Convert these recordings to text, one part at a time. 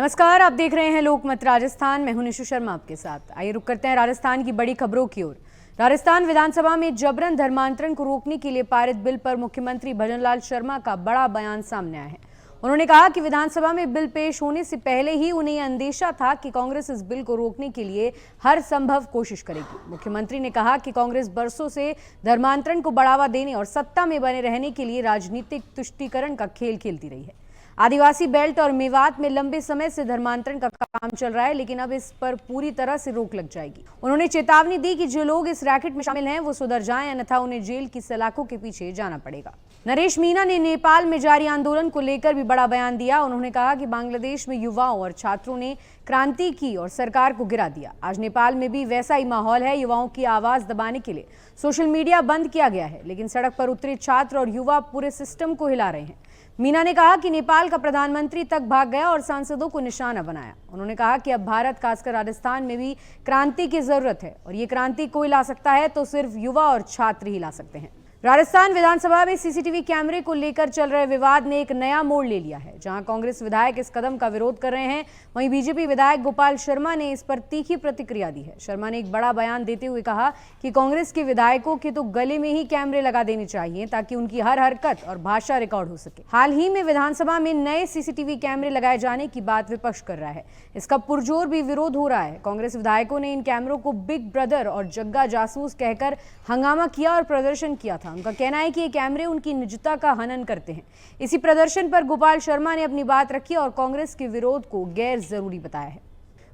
नमस्कार, आप देख रहे हैं लोकमत राजस्थान। मैं हूं निशु शर्मा आपके साथ। आइए रुक करते हैं राजस्थान की बड़ी खबरों की ओर। राजस्थान विधानसभा में जबरन धर्मांतरण को रोकने के लिए पारित बिल पर मुख्यमंत्री भजनलाल शर्मा का बड़ा बयान सामने आया है। उन्होंने कहा कि विधानसभा में बिल पेश होने से पहले ही उन्हें यह अंदेशा था कि कांग्रेस इस बिल को रोकने के लिए हर संभव कोशिश करेगी। मुख्यमंत्री ने कहा कि कांग्रेस बरसों से धर्मांतरण को बढ़ावा देने और सत्ता में बने रहने के लिए राजनीतिक तुष्टीकरण का खेल खेलती रही है। आदिवासी बेल्ट और मेवात में लंबे समय से धर्मांतरण का काम चल रहा है, लेकिन अब इस पर पूरी तरह से रोक लग जाएगी। उन्होंने चेतावनी दी कि जो लोग इस रैकेट में शामिल हैं वो सुधर जाएं, अन्यथा उन्हें जेल की सलाखों के पीछे जाना पड़ेगा। नरेश मीणा ने नेपाल में जारी आंदोलन को लेकर भी बड़ा बयान दिया। उन्होंने कहा कि बांग्लादेश में युवाओं और छात्रों ने क्रांति की और सरकार को गिरा दिया। आज नेपाल में भी वैसा ही माहौल है। युवाओं की आवाज दबाने के लिए सोशल मीडिया बंद किया गया है, लेकिन सड़क पर उतरे छात्र और युवा पूरे सिस्टम को हिला रहे हैं। मीणा ने कहा कि नेपाल का प्रधानमंत्री तक भाग गया और सांसदों को निशाना बनाया। उन्होंने कहा कि अब भारत, खासकर राजस्थान में भी क्रांति की जरूरत है और ये क्रांति कोई ला सकता है तो सिर्फ युवा और छात्र ही ला सकते हैं। राजस्थान विधानसभा में सीसीटीवी कैमरे को लेकर चल रहे विवाद ने एक नया मोड़ ले लिया है। जहां कांग्रेस विधायक इस कदम का विरोध कर रहे हैं, वहीं बीजेपी विधायक गोपाल शर्मा ने इस पर तीखी प्रतिक्रिया दी है। शर्मा ने एक बड़ा बयान देते हुए कहा कि कांग्रेस के विधायकों के तो गले में ही कैमरे लगा देने चाहिए ताकि उनकी हर हरकत और भाषा रिकॉर्ड हो सके। हाल ही में विधानसभा में नए सीसीटीवी कैमरे लगाए जाने की बात विपक्ष कर रहा है। इसका पुरजोर भी विरोध हो रहा है। कांग्रेस विधायकों ने इन कैमरों को बिग ब्रदर और जग्गा जासूस कहकर हंगामा किया और प्रदर्शन किया था। उनका कहना है कि ये कैमरे उनकी निजता का हनन करते हैं। इसी प्रदर्शन पर गोपाल शर्मा ने अपनी बात रखी और कांग्रेस के विरोध को गैर जरूरी बताया है।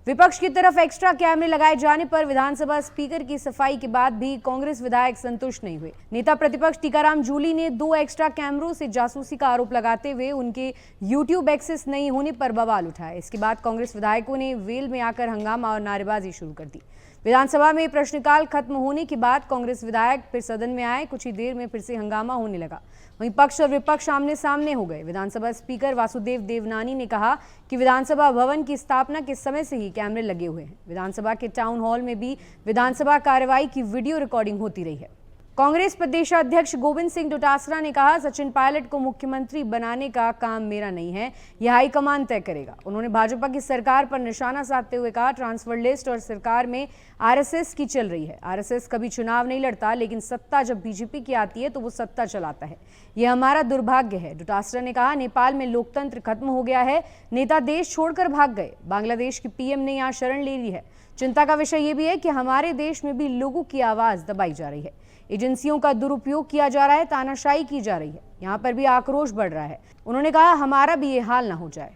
विपक्ष की तरफ एक्स्ट्रा कैमरे लगाए जाने पर विधानसभा स्पीकर की सफाई के बाद भी कांग्रेस विधायक संतुष्ट नहीं हुए। नेता प्रतिपक्ष टीकाराम जूली ने 2 एक्स्ट्रा कैमरों से जासूसी का आरोप लगाते हुए उनके यूट्यूब एक्सेस नहीं होने पर बवाल उठाया। इसके बाद कांग्रेस विधायकों ने वेल में आकर हंगामा और नारेबाजी शुरू कर दी। विधानसभा में प्रश्नकाल खत्म होने के बाद कांग्रेस विधायक फिर सदन में आए। कुछ ही देर में फिर से हंगामा होने लगा। वहीं पक्ष और विपक्ष आमने सामने हो गए। विधानसभा स्पीकर वासुदेव देवनानी ने कहा कि विधानसभा भवन की स्थापना के समय से ही कैमरे लगे हुए हैं। विधानसभा के टाउन हॉल में भी विधानसभा कार्रवाई की वीडियो रिकॉर्डिंग होती रही है। कांग्रेस प्रदेशाध्यक्ष गोविंद सिंह डोटासरा ने कहा, सचिन पायलट को मुख्यमंत्री बनाने का काम मेरा नहीं है, यह हाईकमान तय करेगा। उन्होंने भाजपा की सरकार पर निशाना साधते हुए कहा, ट्रांसफर लिस्ट और सरकार में आरएसएस की चल रही है। आरएसएस कभी चुनाव नहीं लड़ता, लेकिन सत्ता जब बीजेपी की आती है तो वो सत्ता चलाता है। यह हमारा दुर्भाग्य है। डोटासरा ने कहा, नेपाल में लोकतंत्र खत्म हो गया है, नेता देश छोड़कर भाग गए। बांग्लादेश की पीएम ने यहाँ शरण ले ली है। चिंता का विषय ये भी है कि हमारे देश में भी लोगों की आवाज दबाई जा रही है। एजेंसियों का दुरुपयोग किया जा रहा है, तानाशाही की जा रही है। यहाँ पर भी आक्रोश बढ़ रहा है। उन्होंने कहा, हमारा भी ये हाल ना हो जाए।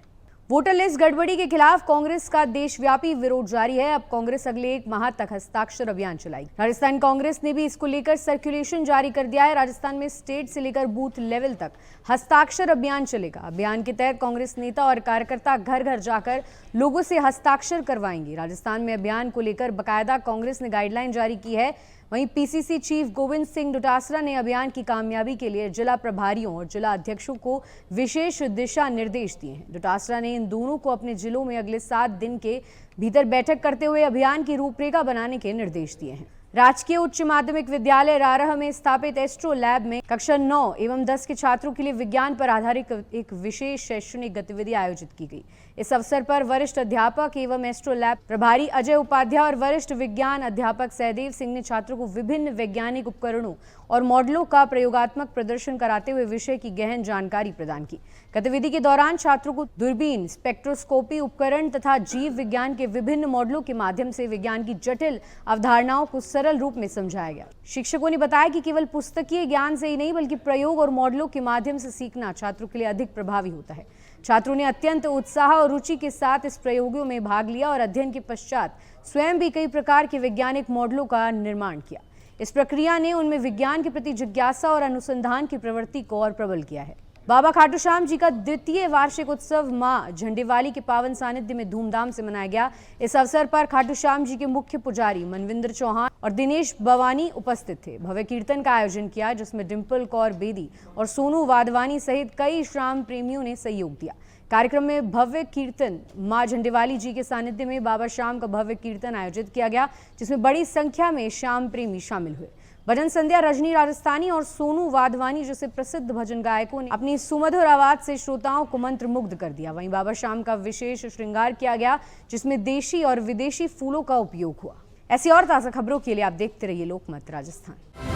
वोटर लिस्ट गड़बड़ी के खिलाफ कांग्रेस का देशव्यापी विरोध जारी है। अब कांग्रेस अगले 1 माह तक हस्ताक्षर अभियान चलाएगी। राजस्थान कांग्रेस ने भी इसको लेकर सर्कुलेशन जारी कर दिया है। राजस्थान में स्टेट से लेकर बूथ लेवल तक हस्ताक्षर अभियान चलेगा। अभियान के तहत कांग्रेस नेता और कार्यकर्ता घर घर जाकर लोगों से हस्ताक्षर करवाएंगे। राजस्थान में अभियान को लेकर बाकायदा कांग्रेस ने गाइडलाइन जारी की है। वहीं पीसीसी चीफ गोविंद सिंह डोटासरा ने अभियान की कामयाबी के लिए जिला प्रभारियों और जिला अध्यक्षों को विशेष दिशा निर्देश दिए हैं। डोटासरा ने इन दोनों को अपने जिलों में अगले 7 दिन के भीतर बैठक करते हुए अभियान की रूपरेखा बनाने के निर्देश दिए हैं। राजकीय उच्च माध्यमिक विद्यालय रारह में स्थापित एस्ट्रो लैब में कक्षा 9 एवं 10 के छात्रों के लिए विज्ञान पर आधारित एक विशेष शैक्षणिक गतिविधि आयोजित की गई। इस अवसर पर वरिष्ठ अध्यापक एवं एस्ट्रो लैब प्रभारी अजय उपाध्याय और वरिष्ठ विज्ञान अध्यापक सहदेव सिंह ने छात्रों को विभिन्न वैज्ञानिक उपकरणों और मॉडलों का प्रयोगात्मक प्रदर्शन कराते हुए विषय की गहन जानकारी प्रदान की। गतिविधि के दौरान छात्रों को दूरबीन, स्पेक्ट्रोस्कोपी उपकरण तथा जीव विज्ञान के विभिन्न मॉडलों के माध्यम से विज्ञान की जटिल अवधारणाओं को सरल रूप में समझाया गया। शिक्षकों ने बताया कि केवल पुस्तकीय ज्ञान से ही नहीं बल्कि प्रयोग और मॉडलों के माध्यम से सीखना छात्रों के लिए अधिक प्रभावी होता है। छात्रों ने अत्यंत उत्साह और रुचि के साथ इस प्रयोगों में भाग लिया और अध्ययन के पश्चात स्वयं भी कई प्रकार के वैज्ञानिक मॉडलों का निर्माण किया। इस प्रक्रिया ने उनमें विज्ञान के प्रति जिज्ञासा और अनुसंधान की प्रवृत्ति को और प्रबल किया है। बाबा खाटू श्याम जी का 2य वार्षिक उत्सव मां झंडेवाली के पावन सानिध्य में धूमधाम से मनाया गया। इस अवसर पर खाटू श्याम जी के मुख्य पुजारी मनविंदर चौहान और दिनेश बवानी उपस्थित थे। भव्य कीर्तन का आयोजन किया, जिसमें डिम्पल कौर बेदी और सोनू वाधवानी सहित कई श्याम प्रेमियों ने सहयोग दिया। कार्यक्रम में भव्य कीर्तन मां झंडेवाली जी के सानिध्य में बाबा श्याम का भव्य कीर्तन आयोजित किया गया, जिसमें बड़ी संख्या में श्याम प्रेमी शामिल हुए। भजन संध्या रजनी राजस्थानी और सोनू वाधवानी जैसे प्रसिद्ध भजन गायकों ने अपनी सुमधुर आवाज से श्रोताओं को मंत्रमुग्ध कर दिया। वहीं बाबा श्याम का विशेष श्रृंगार किया गया, जिसमें देशी और विदेशी फूलों का उपयोग हुआ। ऐसी और ताज़ा खबरों के लिए आप देखते रहिए लोकमत राजस्थान।